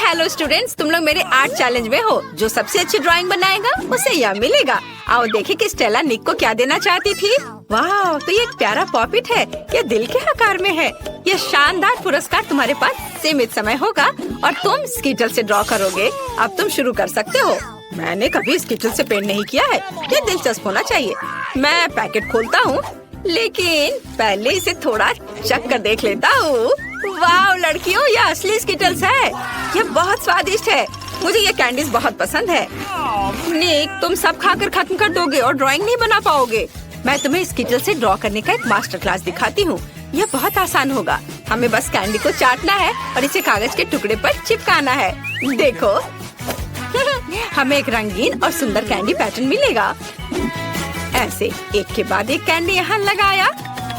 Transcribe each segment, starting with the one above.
Hello students, तुम लोग मेरे आर्ट चैलेंज में हो। जो सबसे अच्छी ड्राइंग बनाएगा उसे यह मिलेगा। आओ देखें कि स्टेला निक को क्या देना चाहती थी। वाह, तो ये एक प्यारा पॉपिट है। ये दिल के आकार में है। ये शानदार पुरस्कार तुम्हारे पास सीमित समय होगा और तुम स्कीटल से ड्रॉ करोगे। अब तुम शुरू कर सकते हो। मैंने कभी स्कीटल से पेंट नहीं किया है। ये दिलचस्प होना चाहिए। मैं पैकेट खोलता हूँ, लेकिन पहले इसे थोड़ा चख कर देख लेता हूँ। वाह लड़कियों, यह असली स्कीटल्स है। यह बहुत स्वादिष्ट है। मुझे ये कैंडीज बहुत पसंद है। निक, तुम सब खाकर खत्म कर दोगे और ड्राइंग नहीं बना पाओगे। मैं तुम्हें स्कीटल से ड्रॉ करने का एक मास्टर क्लास दिखाती हूँ। यह बहुत आसान होगा। हमें बस कैंडी को चाटना है और इसे कागज के टुकड़े पर चिपकाना है। देखो हमें एक रंगीन और सुंदर कैंडी पैटर्न मिलेगा। ऐसे एक के बाद एक कैंडी यहाँ लगाया।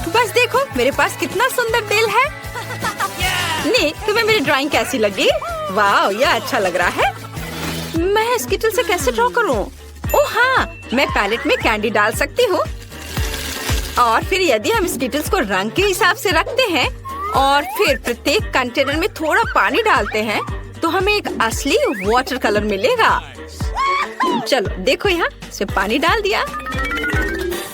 बस देखो मेरे पास कितना सुंदर दिल है। निक, तुम्हें मेरी ड्राइंग कैसी लगी? वाह, यह अच्छा लग रहा है। मैं स्कीटल से कैसे ड्रॉ करूं? ओह हाँ, मैं पैलेट में कैंडी डाल सकती हूँ। और फिर यदि हम स्कीटल्स को रंग के हिसाब से रखते हैं और फिर प्रत्येक कंटेनर में थोड़ा पानी डालते हैं, तो हमें एक असली वाटर कलर मिलेगा। चलो देखो, यहाँ से पानी डाल दिया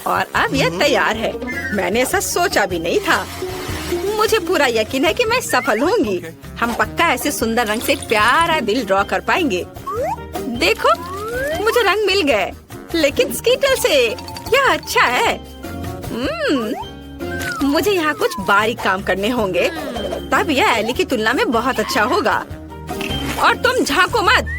और अब यह तैयार है। मैंने ऐसा सोचा भी नहीं था। मुझे पूरा यकीन है कि मैं सफल होंगी। हम पक्का ऐसे सुंदर रंग से प्यारा दिल ड्रॉ कर पाएंगे। देखो, मुझे रंग मिल गए, लेकिन स्कीटल से यह अच्छा है। मुझे यहाँ कुछ बारीक काम करने होंगे, तब यह एली की तुलना में बहुत अच्छा होगा। और तुम झांको मत।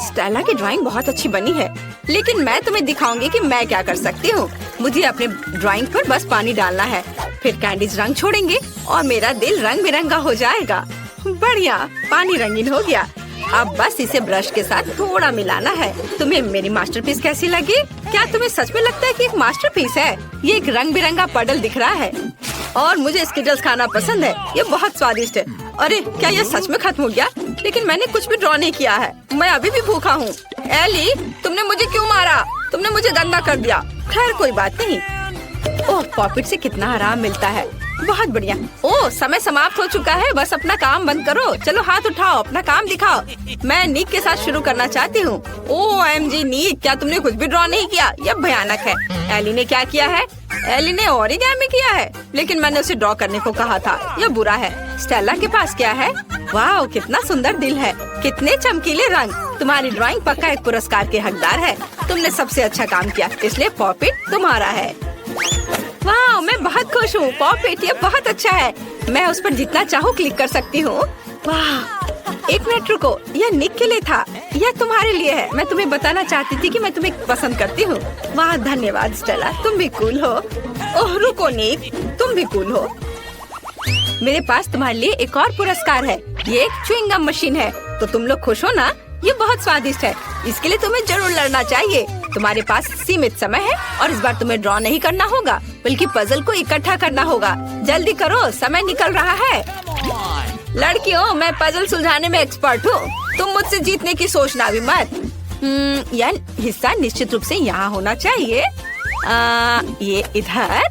स्टेला की ड्राइंग बहुत अच्छी बनी है, लेकिन मैं तुम्हें दिखाऊंगी कि मैं क्या कर सकती हूँ। मुझे अपने ड्राइंग पर बस पानी डालना है, फिर कैंडीज रंग छोड़ेंगे और मेरा दिल रंग बिरंगा हो जाएगा। बढ़िया, पानी रंगीन हो गया। अब बस इसे ब्रश के साथ थोड़ा मिलाना है। तुम्हें मेरी मास्टरपीस कैसी लगी? क्या तुम्हें सच में लगता है कि एक मास्टरपीस है? ये एक रंग बिरंगा पडल दिख रहा है और मुझे स्कीटल्स खाना पसंद है। ये बहुत स्वादिष्ट है। अरे क्या ये सच में खत्म हो गया? लेकिन मैंने कुछ भी ड्रॉ नहीं किया है। मैं अभी भी भूखा हूँ। एली, तुमने मुझे क्यों मारा? तुमने मुझे गंदा कर दिया। खैर कोई बात नहीं। ओह, पॉपिट से कितना आराम मिलता है। बहुत बढ़िया। ओह, समय समाप्त हो चुका है। बस अपना काम बंद करो। चलो हाथ उठाओ, अपना काम दिखाओ। मैं निक के साथ शुरू करना चाहती हूँ। OMG निक, क्या तुमने कुछ भी ड्रॉ नहीं किया? यह भयानक है। एली ने क्या किया है? एली ने ओरिगामी किया है, लेकिन मैंने उसे ड्रॉ करने को कहा था। यह बुरा है। स्टेला के पास क्या है? वाह, कितना सुंदर दिल है, कितने चमकीले रंग। तुम्हारी ड्राइंग पक्का एक पुरस्कार के हकदार है। तुमने सबसे अच्छा काम किया, इसलिए पॉपिट तुम्हारा है। वाह, मैं बहुत खुश हूँ। पॉपिट ये बहुत अच्छा है। मैं उस पर जितना चाहूँ क्लिक कर सकती हूँ। वाह, एक मिनट रुको, यह निक के लिए था। यह तुम्हारे लिए है। मैं तुम्हें बताना चाहती थी कि मैं तुम्हें पसंद करती हूँ। वाह धन्यवाद स्टेला, तुम भी कूल हो। ओह रुको निक, तुम भी कूल हो। मेरे पास तुम्हारे लिए एक और पुरस्कार है। ये एक च्युइंगम मशीन है। तो तुम लोग खुश हो ना? ये बहुत स्वादिष्ट है। इसके लिए तुम्हें जरूर लड़ना चाहिए। तुम्हारे पास सीमित समय है और इस बार तुम्हें ड्रॉ नहीं करना होगा, बल्कि पजल को इकट्ठा करना होगा। जल्दी करो, समय निकल रहा है। लड़कियों, मैं पजल सुलझाने में एक्सपर्ट हूँ। तुम मुझसे जीतने की सोचना भी मत। यह हिस्सा निश्चित रूप से यहाँ होना चाहिए। ये इधर।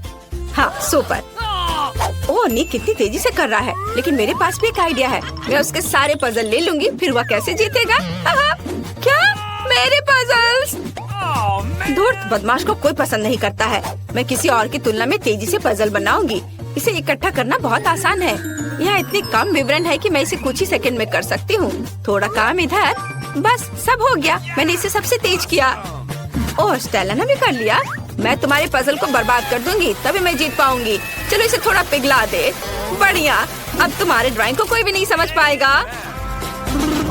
हाँ, सुपर। ओह निक कितनी तेजी से कर रहा है, लेकिन मेरे पास भी एक आइडिया है। मैं उसके सारे पजल ले लूंगी, फिर वह कैसे जीतेगा? क्या मेरे पजल्स? धूर्त बदमाश को कोई पसंद नहीं करता है। मैं किसी और की तुलना में तेजी से पजल बनाऊंगी। इसे इकट्ठा करना बहुत आसान है। यहाँ इतने कम विवरण है कि मैं इसे कुछ ही सेकंड में कर सकती हूँ। थोड़ा काम इधर, बस सब हो गया। मैंने इसे सबसे तेज किया। ओह, स्टेला ने भी कर लिया। मैं तुम्हारे पजल को बर्बाद कर दूंगी, तभी मैं जीत पाऊंगी। चलो इसे थोड़ा पिघला दे। बढ़िया, अब तुम्हारे ड्राइंग को कोई भी नहीं समझ पाएगा।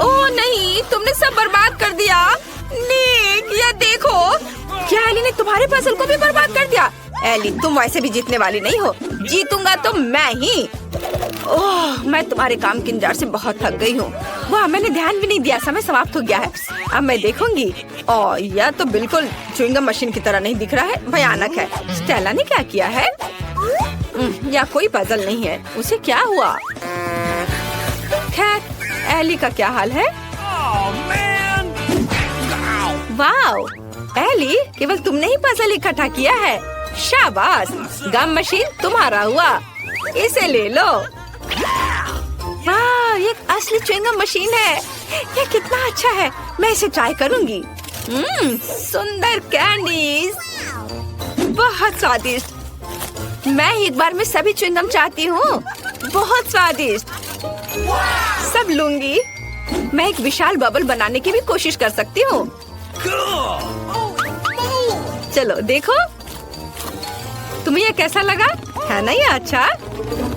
ओह नहीं, तुमने सब बर्बाद कर दिया। निक, यह देखो। क्या एली ने तुम्हारे पजल को भी बर्बाद कर दिया? एली, तुम वैसे भी जीतने वाली नहीं हो। जीतूंगा तो मैं ही। ओह, मैं तुम्हारे काम के इंतजार से बहुत थक गई हूँ। वाह, मैंने ध्यान भी नहीं दिया। समय समाप्त हो गया है। अब मैं देखूंगी। ओह, यह तो बिल्कुल च्युइंगम मशीन की तरह नहीं दिख रहा है। भयानक है। स्टेला ने क्या किया है? या कोई पजल नहीं है। उसे क्या हुआ? खैर, एली का क्या हाल है? वाह एली, केवल तुमने ही पजल इकट्ठा किया है। शाबाश, गम मशीन तुम्हारा हुआ। इसे ले लो। वाह, ये एक असली च्युइंगम मशीन है। ये कितना अच्छा है, मैं इसे ट्राई करूंगी। सुंदर कैंडीज, बहुत स्वादिष्ट। मैं एक बार में सभी च्युइंगम चाहती हूँ, बहुत स्वादिष्ट। सब लूंगी। मैं एक विशाल बबल बनाने की भी कोशिश कर सकती हूँ। चलो देखो, तुम्हें ये कैसा लगा? है ना ये अच्छा?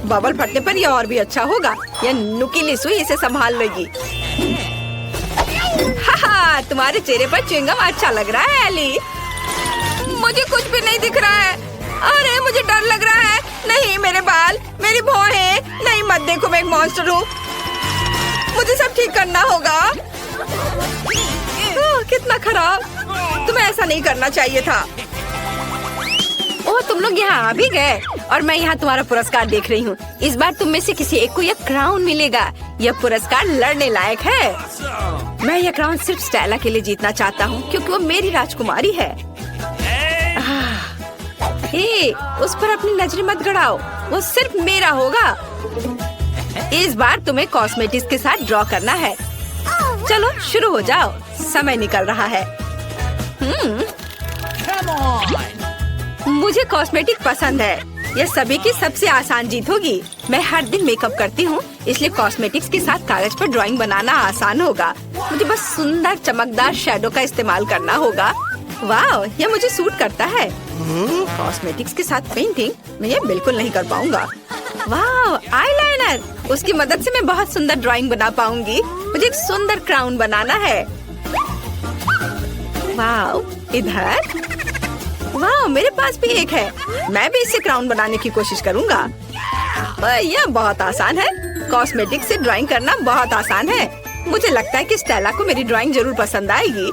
बबल फटने पर ये और भी अच्छा होगा। ये नुकीली सुई इसे संभाल लेगी। हाहा, तुम्हारे चेहरे पर च्युइंगम अच्छा लग रहा है एली। मुझे कुछ भी नहीं दिख रहा है। अरे मुझे डर लग रहा है। नहीं, मेरे बाल, मेरी भौहें। नहीं, मत देखो, मैं एक मॉन्स्टर हूँ। मुझे सब ठीक करना होगा। कितना खराब। तुम्हें ऐसा नहीं करना चाहिए था। ओह, तुम लोग यहाँ आ भी गए और मैं यहाँ तुम्हारा पुरस्कार देख रही हूँ। इस बार तुम में से किसी एक को यह क्राउन मिलेगा। यह पुरस्कार लड़ने लायक है। मैं यह क्राउन सिर्फ स्टेला के लिए जीतना चाहता हूँ, क्योंकि वो मेरी राजकुमारी है। हे, उस पर अपनी नजरें मत गड़ाओ, वो सिर्फ मेरा होगा। इस बार तुम्हें कॉस्मेटिक्स के साथ ड्रॉ करना है। चलो शुरू हो जाओ, समय निकल रहा है। मुझे कॉस्मेटिक पसंद है। यह सभी की सबसे आसान जीत होगी। मैं हर दिन मेकअप करती हूँ, इसलिए कॉस्मेटिक्स के साथ कागज पर ड्राइंग बनाना आसान होगा। मुझे बस सुंदर चमकदार शैडो का इस्तेमाल करना होगा। वाह, यह मुझे सूट करता है। कॉस्मेटिक्स के साथ पेंटिंग मैं ये बिल्कुल नहीं कर पाऊंगा। वाह, आईलाइनर, उसकी मदद से मैं बहुत सुंदर ड्राइंग बना पाऊंगी। मुझे एक सुंदर क्राउन बनाना है। वाह, इधर। वाह, मेरे पास भी एक है। मैं भी इससे क्राउन बनाने की कोशिश करूंगा। यह बहुत आसान है। कॉस्मेटिक्स से ड्राइंग करना बहुत आसान है। मुझे लगता है कि स्टेला को मेरी ड्राइंग जरूर पसंद आएगी।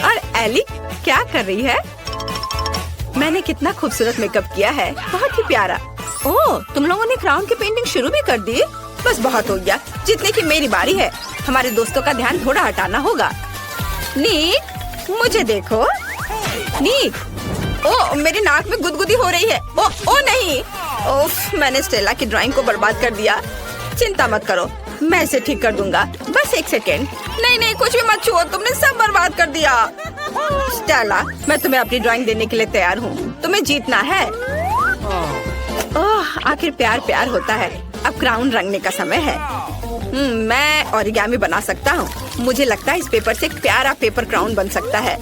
और एली क्या कर रही है? मैंने कितना खूबसूरत मेकअप किया है, बहुत ही प्यारा। ओह, तुम लोगों ने क्राउन की पेंटिंग शुरू भी कर दी? बस बहुत हो गया, जितने की मेरी बारी है। हमारे दोस्तों का ध्यान थोड़ा हटाना होगा। नीक, मुझे देखो। नीक, ओह, मेरी नाक में गुदगुदी हो रही है। ओह नहीं, ओफ, मैंने स्टेला की ड्राइंग को बर्बाद कर दिया। चिंता मत करो, मैं इसे ठीक कर दूंगा। बस एक सेकेंड। नहीं, कुछ भी मत छुओ, तुमने सब बर्बाद कर दिया। स्टेला, मैं तुम्हें अपनी ड्राइंग देने के लिए तैयार हूँ। तुम्हें जीतना है। ओह, आखिर प्यार होता है। अब क्राउन रंगने का समय है। मैं ओरिगामी बना सकता हूँ। मुझे लगता है इस पेपर से एक प्यारा पेपर क्राउन बन सकता है।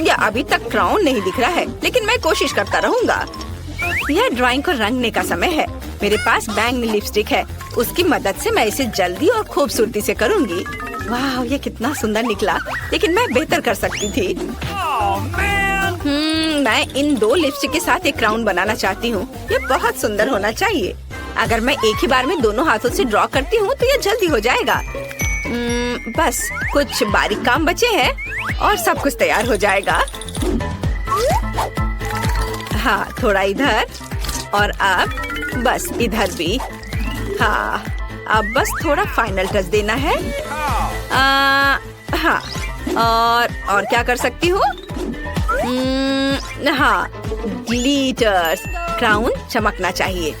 यह अभी तक क्राउन नहीं दिख रहा है, लेकिन मैं कोशिश करता रहूंगा। यह ड्राइंग को रंगने का समय है। मेरे पास बैंगनी लिपस्टिक है, उसकी मदद से मैं इसे जल्दी और खूबसूरती से करूंगी। वाह, ये कितना सुंदर निकला, लेकिन मैं बेहतर कर सकती थी। मैं इन दो लिपस्टिक के साथ एक क्राउन बनाना चाहती हूँ। ये बहुत सुंदर होना चाहिए। अगर मैं एक ही बार में दोनों हाथों से ड्रॉ करती हूँ तो ये जल्दी हो जाएगा। बस कुछ बारीक काम बचे हैं और सब कुछ तैयार हो जाएगा। हाँ, थोड़ा इधर और अब बस इधर भी। हाँ, अब बस थोड़ा फाइनल टच देना है। हाँ, और क्या कर सकती हूँ? हाँ, ग्लिटर्स। क्राउन चमकना चाहिए।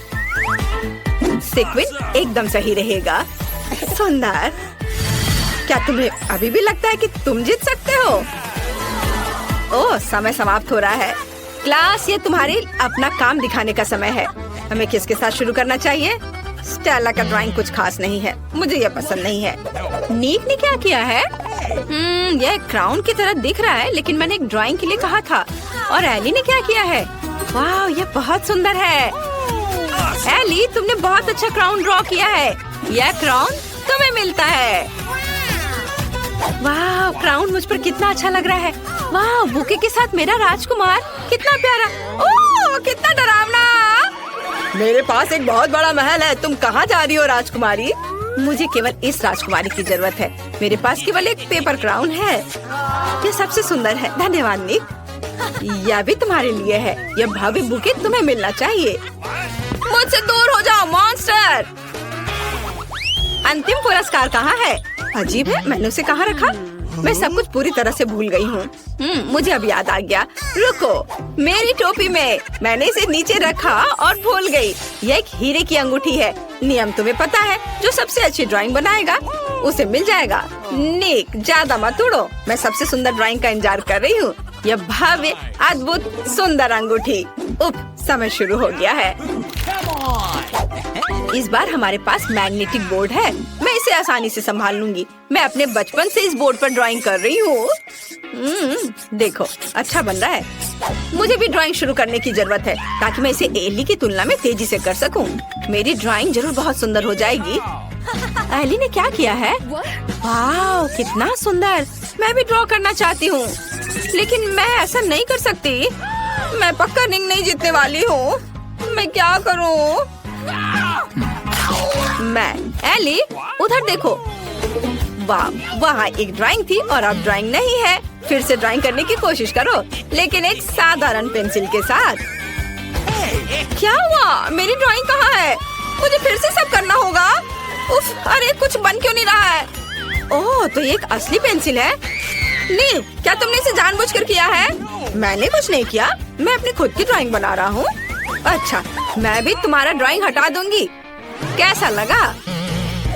सीक्वेंस एकदम सही रहेगा। सुंदर। क्या तुम्हें अभी भी लगता है कि तुम जीत सकते हो? ओह, समय समाप्त हो रहा है। क्लास, ये तुम्हारे अपना काम दिखाने का समय है। हमें किसके साथ शुरू करना चाहिए? स्टेला का ड्राइंग कुछ खास नहीं है, मुझे यह पसंद नहीं है। नीक ने क्या किया है? यह क्राउन की तरह दिख रहा है, लेकिन मैंने एक ड्राइंग के लिए कहा था। और एली ने क्या किया है? वाह, यह बहुत सुंदर है। एली, तुमने बहुत अच्छा क्राउन ड्रॉ किया है। यह क्राउन तुम्हें मिलता है। वाह, क्राउन मुझ पर कितना अच्छा लग रहा है। वाह, बुके के साथ मेरा राजकुमार, कितना प्यारा। ओह, कितना डरावना। मेरे पास एक बहुत बड़ा महल है। तुम कहाँ जा रही हो राजकुमारी? मुझे केवल इस राजकुमारी की जरूरत है। मेरे पास केवल एक पेपर क्राउन है। ये सबसे सुंदर है। धन्यवाद निक। यह भी तुम्हारे लिए है। यह भव्य बुके तुम्हें मिलना चाहिए। मुझसे दूर हो जाओ मॉन्स्टर। अंतिम पुरस्कार कहाँ है? अजीब है, मैंने उसे कहाँ रखा? मैं सब कुछ पूरी तरह से भूल गई हूँ। मुझे अब याद आ गया। रुको, मेरी टोपी में मैंने इसे नीचे रखा और भूल गई। यह एक हीरे की अंगूठी है। नियम तुम्हें पता है, जो सबसे अच्छी ड्राइंग बनाएगा उसे मिल जाएगा। निक, ज्यादा मत उड़ो। मैं सबसे सुंदर ड्राइंग का इंतजार कर रही हूँ। यह भव्य, अद्भुत, सुंदर अंगूठी। समय शुरू हो गया है। इस बार हमारे पास मैग्नेटिक बोर्ड है। मैं इसे आसानी से संभाल लूंगी। मैं अपने बचपन से इस बोर्ड पर ड्राइंग कर रही हूँ। देखो, अच्छा बन रहा है। मुझे भी ड्राइंग शुरू करने की जरूरत है ताकि मैं इसे एली की तुलना में तेजी से कर सकूं। मेरी ड्राइंग जरूर बहुत सुंदर हो जाएगी। एली ने क्या किया है? वाह, कितना सुंदर। मैं भी ड्रॉ करना चाहती हूँ, लेकिन मैं ऐसा नहीं कर सकती। मैं पक्का रिंग नहीं जीतने वाली हूँ। मैं क्या करूँ? मैं एली, उधर देखो। वाह, वहाँ एक ड्राइंग थी और अब ड्राइंग नहीं है। फिर से ड्राइंग करने की कोशिश करो, लेकिन एक साधारण पेंसिल के साथ। क्या हुआ? मेरी ड्राइंग कहाँ है? मुझे फिर से सब करना होगा। उफ, अरे कुछ बन क्यों नहीं रहा है? ओह, तो ये एक असली पेंसिल है। नहीं, क्या तुमने इसे जानबूझकर किया है? मैंने कुछ नहीं किया। मैं अपनी खुद की ड्राइंग बना रहा हूँ। अच्छा, मैं भी तुम्हारा ड्राइंग हटा दूंगी। कैसा लगा?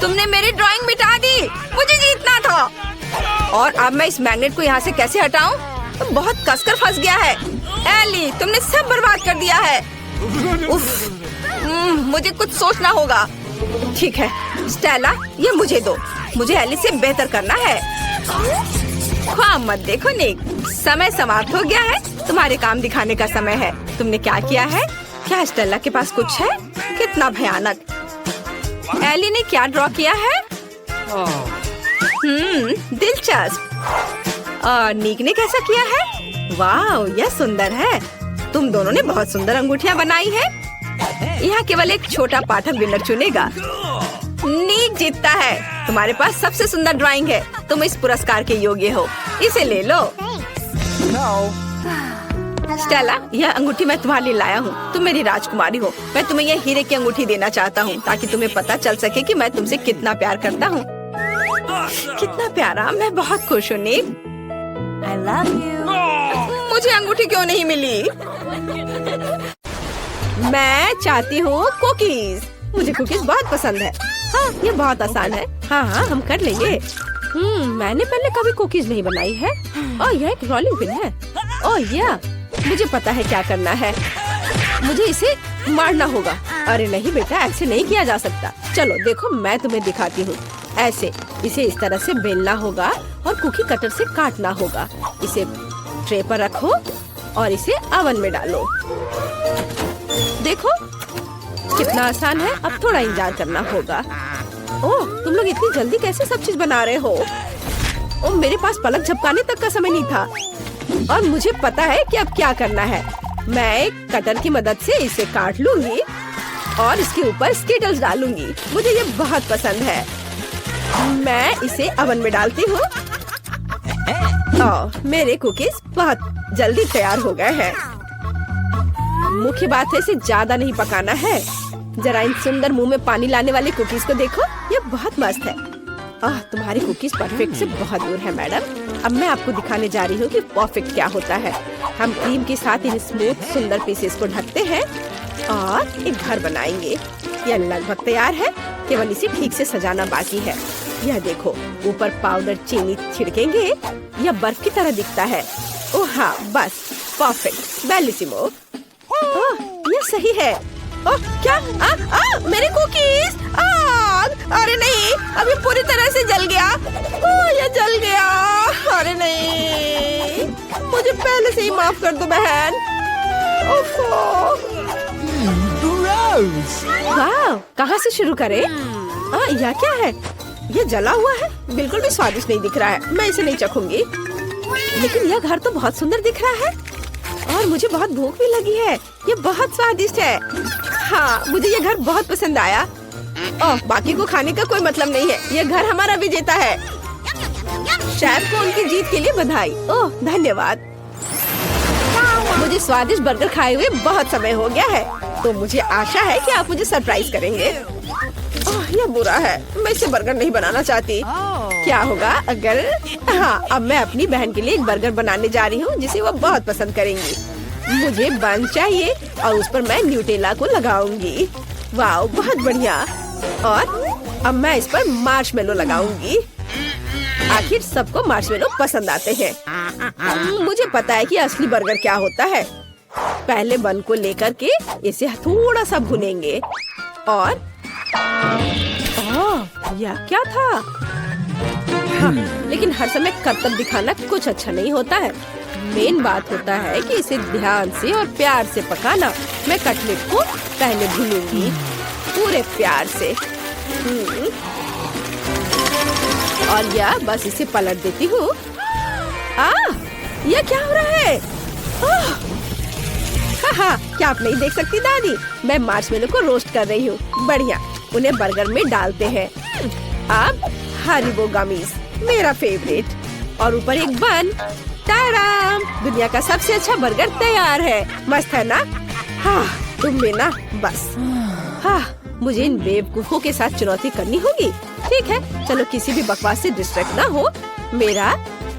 तुमने मेरी ड्राइंग मिटा दी। मुझे जीतना था। और अब मैं इस मैग्नेट को यहाँ से कैसे हटाऊं? तो बहुत कसकर फंस गया है। एली, तुमने सब बर्बाद कर दिया है। उफ, मुझे कुछ सोचना होगा। ठीक है स्टेला, ये मुझे दो। मुझे एली से बेहतर करना है। हाँ, मत देखो निक, समय समाप्त हो गया है। तुम्हारे काम दिखाने का समय है। तुमने क्या किया है? क्या स्टेला के पास कुछ है? कितना भयानक। एली ने क्या ड्रॉ किया है? दिलचस्प। और निक ने कैसा किया है? वाह, यह सुंदर है। तुम दोनों ने बहुत सुंदर अंगूठियाँ बनाई है। यहाँ केवल एक छोटा पाठक विनर चुनेगा। निक जीतता है। तुम्हारे पास सबसे सुंदर ड्राइंग है। तुम इस पुरस्कार के योग्य हो। इसे ले लो। स्टेला, यह अंगूठी मैं तुम्हारे लिए लाया हूँ। तुम मेरी राजकुमारी हो। मैं तुम्हें यह हीरे की अंगूठी देना चाहता हूँ ताकि तुम्हें पता चल सके कि मैं तुमसे कितना प्यार करता हूँ। कितना प्यारा। मैं बहुत खुश हूँ निक। I love you. मुझे अंगूठी क्यों नहीं मिली? मैं चाहती हूँ कुकीज। मुझे कुकीज बहुत पसंद है। हाँ, ये बहुत आसान है। हाँ, हम कर लेंगे। मैंने पहले कभी कुकीज नहीं बनाई है। ओह, यह एक रोलिंग पिन है। ओह या, मुझे पता है क्या करना है। मुझे इसे मारना होगा। अरे नहीं बेटा, ऐसे नहीं किया जा सकता। चलो देखो, मैं तुम्हें दिखाती हूँ। ऐसे इसे इस तरह से बेलना होगा और कुकी कटर से काटना होगा। इसे ट्रे पर रखो और इसे ओवन में डालो। देखो कितना आसान है। अब थोड़ा इंतजार करना होगा। ओह, तुम लोग इतनी जल्दी कैसे सब चीज बना रहे हो? ओह, मेरे पास पलक झपकाने तक का समय नहीं था। और मुझे पता है कि अब क्या करना है। मैं एक कटर की मदद से इसे काट लूंगी और इसके ऊपर स्किटल्स डालूंगी। मुझे ये बहुत पसंद है। मैं इसे ओवन में डालती हूँ। मेरे कुकीज बहुत जल्दी तैयार हो गए हैं। मुख्य बात है, इसे ज्यादा नहीं पकाना है। जरा इन सुंदर मुंह में पानी लाने वाले कुकीज को देखो, ये बहुत मस्त है। तुम्हारी कुकीज परफेक्ट से बहुत दूर है मैडम। अब मैं आपको दिखाने जा रही हूँ कि परफेक्ट क्या होता है। हम क्रीम के साथ इन स्मूथ सुंदर पीसेस को ढकते हैं और एक घर बनाएंगे। यह लगभग तैयार है, केवल इसे ठीक से सजाना बाकी है। यह देखो, ऊपर पाउडर चीनी छिड़केंगे। यह बर्फ की तरह दिखता है। ओह हाँ, बस परफेक्ट, बेलिसिमो। यह सही है। ओह क्या? मेरे कुकीज! अरे नहीं, अभी पूरी तरह से जल गया। यह जल गया। अरे नहीं, मुझे पहले से ही माफ कर दो बहन। वाह, कहाँ से शुरू करें? यह क्या है? यह जला हुआ है। बिल्कुल भी स्वादिष्ट नहीं दिख रहा है। मैं इसे नहीं चखूंगी। लेकिन यह घर तो बहुत सुंदर दिख रहा है और मुझे बहुत भूख भी लगी है। यह बहुत स्वादिष्ट है। हाँ, मुझे यह घर बहुत पसंद आया। ओह, बाकी को खाने का कोई मतलब नहीं है। यह घर हमारा विजेता है। शेफ को उनकी जीत के लिए बधाई। ओह धन्यवाद। मुझे स्वादिष्ट बर्गर खाए हुए बहुत समय हो गया है, तो मुझे आशा है कि आप मुझे सरप्राइज करेंगे। यह बुरा है, मैं इसे बर्गर नहीं बनाना चाहती। क्या होगा अगर अब मैं अपनी बहन के लिए एक बर्गर बनाने जा रही हूँ जिसे वो बहुत पसंद करेंगी। मुझे बन चाहिए और उस पर मैं न्यूटेला को लगाऊंगी। वाह बहुत बढ़िया। और अब मैं इस पर मार्शमेलो लगाऊंगी। आखिर सबको मार्शमेलो पसंद आते हैं। मुझे पता है कि असली बर्गर क्या होता है। पहले बन को लेकर के इसे थोड़ा सा भुनेंगे और यह क्या था? हाँ, लेकिन हर समय करतब दिखाना कुछ अच्छा नहीं होता है। मेन बात होता है कि इसे ध्यान से और प्यार से पकाना। मैं कटलेट को पहले भूनूंगी पूरे प्यार से। और यह बस इसे पलट देती हूँ। यह क्या हो रहा है? हाँ, क्या आप नहीं देख सकती दादी? मैं मार्शमेलो को रोस्ट कर रही हूँ। बढ़िया, उन्हें बर्गर में डालते हैं। अब हरीबो गमीज मेरा फेवरेट और ऊपर एक बन। ताराम, दुनिया का सबसे अच्छा बर्गर तैयार है। मस्त है ना? हाँ, तुम में ना बस। हाँ, मुझे इन बेवकूफों के साथ चुनौती करनी होगी। ठीक है, चलो किसी भी बकवास से डिस्ट्रैक्ट ना हो। मेरा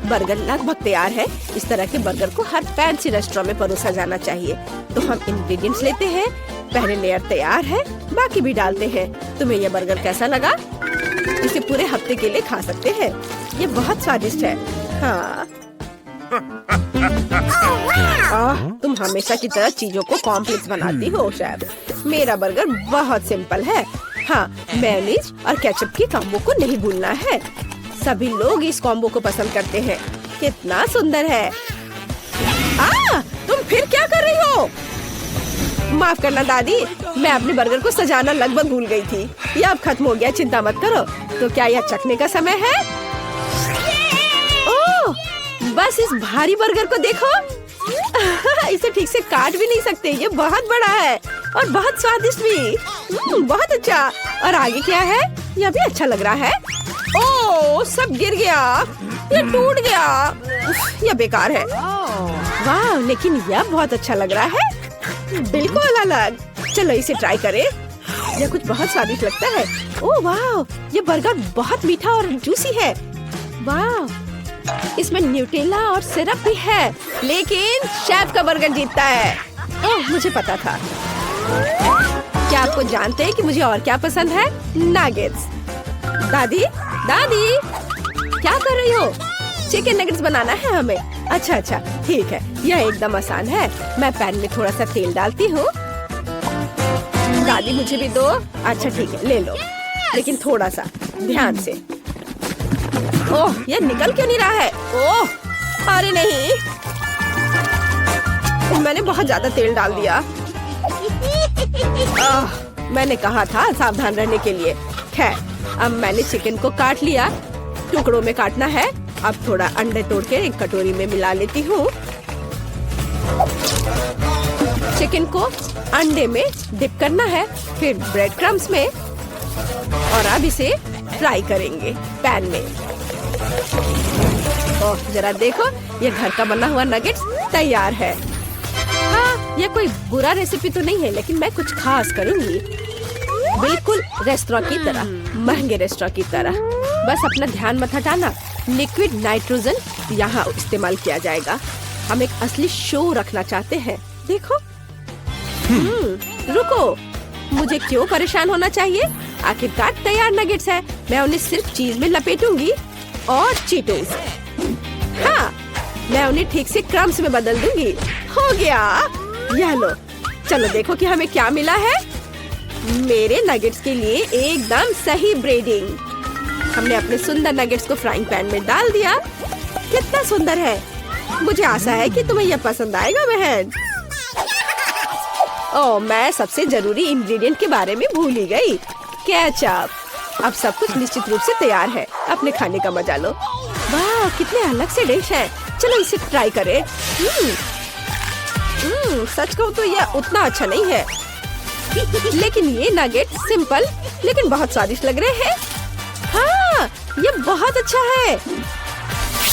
बर्गर लगभग तैयार है। इस तरह के बर्गर को हर फैंसी रेस्टोरेंट में परोसा जाना चाहिए। तो हम इंग्रेडिएंट्स लेते हैं। पहले लेयर तैयार है, बाकी भी डालते हैं। तुम्हें यह बर्गर कैसा लगा? इसे पूरे हफ्ते के लिए खा सकते हैं। ये बहुत स्वादिष्ट है। हाँ। तुम हमेशा की तरह चीजों को कॉम्प्लेक्स बनाती हो शेफ। मेरा बर्गर बहुत सिंपल है। हाँ, मेयोनीज और केचप की कॉम्बो को नहीं भूलना है। सभी लोग इस कॉम्बो को पसंद करते हैं। कितना सुंदर है। तुम फिर क्या कर रही हो? माफ करना दादी, मैं अपने बर्गर को सजाना लगभग भूल गई थी। यह अब खत्म हो गया, चिंता मत करो। तो क्या यह चखने का समय है? ओह, बस इस भारी बर्गर को देखो। इसे ठीक से काट भी नहीं सकते। ये बहुत बड़ा है और बहुत स्वादिष्ट भी। बहुत अच्छा। और आगे क्या है? यह भी अच्छा लग रहा है। ओह, सब गिर गया। ये टूट गया। यह बेकार है। वाह, लेकिन यह बहुत अच्छा लग रहा है। बिल्कुल अलग। चलो इसे ट्राई करें। यह कुछ बहुत स्वादिष्ट लगता है। ओह वाह, ये बर्गर बहुत मीठा और जूसी है। वाह, इसमें न्यूटेला और सिरप भी है। लेकिन शेफ का बर्गर जीतता है। ओह, मुझे पता था। क्या आपको जानते हैं कि मुझे और क्या पसंद है? नगेट्स। दादी, दादी, क्या कर रही हो? चिकन नगेट्स बनाना है हमें। अच्छा अच्छा, ठीक है, यह एकदम आसान है। मैं पैन में थोड़ा सा तेल डालती हूँ। दादी मुझे भी दो। अच्छा ठीक है, ले लो, लेकिन थोड़ा सा ध्यान से। ओह, यह निकल क्यों नहीं रहा है? ओह, अरे नहीं, मैंने बहुत ज्यादा तेल डाल दिया। मैंने कहा था सावधान रहने के लिए। खैर, अब मैंने चिकन को काट लिया। टुकड़ों में काटना है। अब थोड़ा अंडे तोड़ के एक कटोरी में मिला लेती हूँ। चिकन को अंडे में डिप करना है, फिर ब्रेड क्रम्स में, और अब इसे फ्राई करेंगे पैन में। ओह, जरा देखो, ये घर का बना हुआ नगेट्स तैयार है। हाँ, ये कोई बुरा रेसिपी तो नहीं है, लेकिन मैं कुछ खास करूंगी। बिल्कुल रेस्टोरेंट की तरह, महंगे रेस्टोरेंट की तरह। बस अपना ध्यान मत हटाना। लिक्विड नाइट्रोजन यहाँ इस्तेमाल किया जाएगा। हम एक असली शो रखना चाहते हैं। देखो। रुको, मुझे क्यों परेशान होना चाहिए? आखिरकार तैयार नगेट्स है। मैं उन्हें सिर्फ चीज में लपेटूंगी और चीटोस। हाँ, मैं उन्हें ठीक से क्रम्स में बदल दूंगी। हो गया। यह लो, चलो देखो कि हमें क्या मिला है। मेरे नगेट्स के लिए एकदम सही ब्रेडिंग। हमने अपने सुंदर नगेट्स को फ्राइंग पैन में डाल दिया। कितना सुंदर है। मुझे आशा है कि तुम्हें यह पसंद आएगा बहन। ओह, मैं सबसे जरूरी इंग्रेडिएंट के बारे में भूल ही गई, केचप। अब सब कुछ निश्चित रूप से तैयार है। अपने खाने का मजा लो। वाह, कितने अलग से डिश है। चलो इसे ट्राई करें। सच कहूँ तो यह उतना अच्छा नहीं है, लेकिन ये नगेट सिंपल लेकिन बहुत स्वादिष्ट लग रहे हैं। हाँ, ये बहुत अच्छा है।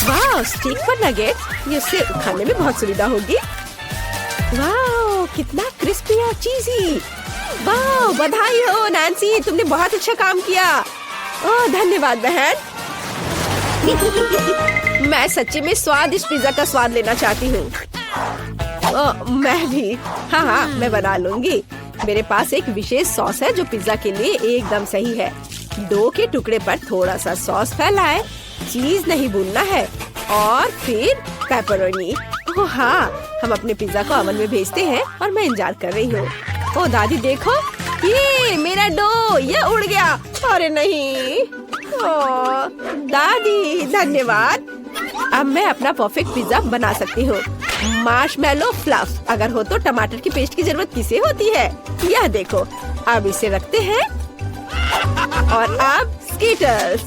वाह, स्टिक पर नगेट, ये इससे खाने में बहुत सुविधा होगी। वाह, कितना क्रिस्पी और चीज़ी। वाह, बधाई हो नैन्सी, तुमने बहुत अच्छा काम किया। ओह धन्यवाद बहन। मैं सच्ची में स्वादिष्ट पिज्जा का स्वाद लेना चाहती हूँ। मैं भी। हाँ, मैं बना लूंगी। मेरे पास एक विशेष सॉस है जो पिज्जा के लिए एकदम सही है। डो के टुकड़े पर थोड़ा सा सॉस फैलाए, चीज नहीं भूलना है, और फिर पेपरोनी। ओह हाँ, हम अपने पिज्जा को ओवन में भेजते हैं और मैं इंतजार कर रही हूँ। ओ दादी देखो, ये मेरा डो ये उड़ गया। अरे नहीं। ओ दादी धन्यवाद। अब मैं अपना परफेक्ट पिज्जा बना सकती हूँ। मार्शमैलो फ्लफ, अगर हो तो टमाटर की पेस्ट की जरूरत किसे होती है? यह देखो, अब इसे रखते हैं और अब स्कीटर्स।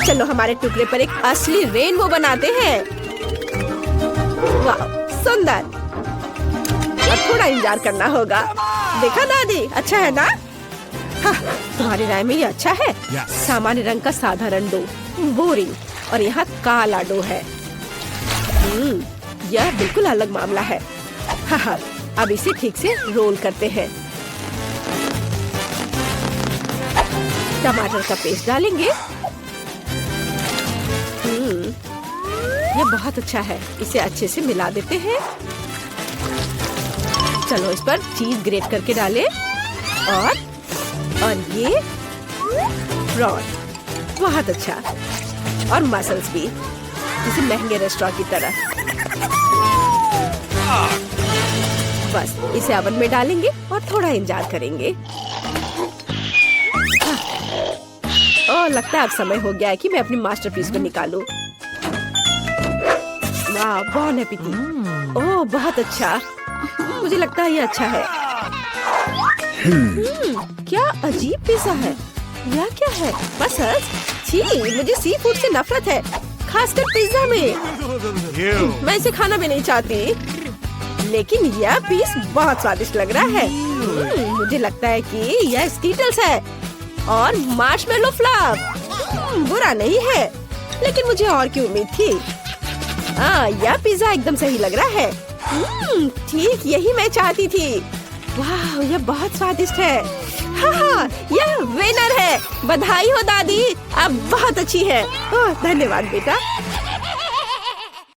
चलो हमारे टुकड़े पर एक असली रेनबो बनाते हैं। वाह सुंदर। अब थोड़ा इंतजार करना होगा। देखा दादी, अच्छा है ना? हाँ, तुम्हारी राय में ये अच्छा है? सामान्य रंग का साधारण डो, बोरिंग, और यहाँ काला डो है। यह बिल्कुल अलग मामला है। हाँ, अब इसे ठीक से रोल करते हैं। टमाटर का पेस्ट डालेंगे। यह बहुत अच्छा है। इसे अच्छे से मिला देते हैं। चलो इस पर चीज ग्रेट करके डालें और ये प्रॉन, बहुत अच्छा, और मसल्स भी, जैसे महंगे रेस्टोरेंट की तरह। बस इसे ओवन में डालेंगे और थोड़ा इंतजार करेंगे। ओह लगता है अब समय हो गया है कि मैं अपनी मास्टरपीस को निकालूं। वाह बहुत एपिटी। ओह बहुत अच्छा, मुझे लगता है ये अच्छा है। क्या अजीब पिज़्ज़ा है। यह क्या है? मसल्स? छी, मुझे सी फूड से नफरत है, खासकर पिज़्ज़ा में। मैं इसे खाना भी नहीं चाहती, लेकिन यह पीस बहुत स्वादिष्ट लग रहा है। मुझे लगता है कि यह स्कीटल्स है और मार्शमैलो फ्लफ। बुरा नहीं है, लेकिन मुझे और की उम्मीद थी। यह पिज़्ज़ा एकदम सही लग रहा है। ठीक यही मैं चाहती थी। वाह यह बहुत स्वादिष्ट है। हाँ, यह विनर है। बधाई हो दादी, अब बहुत अच्छी है। धन्यवाद बेटा।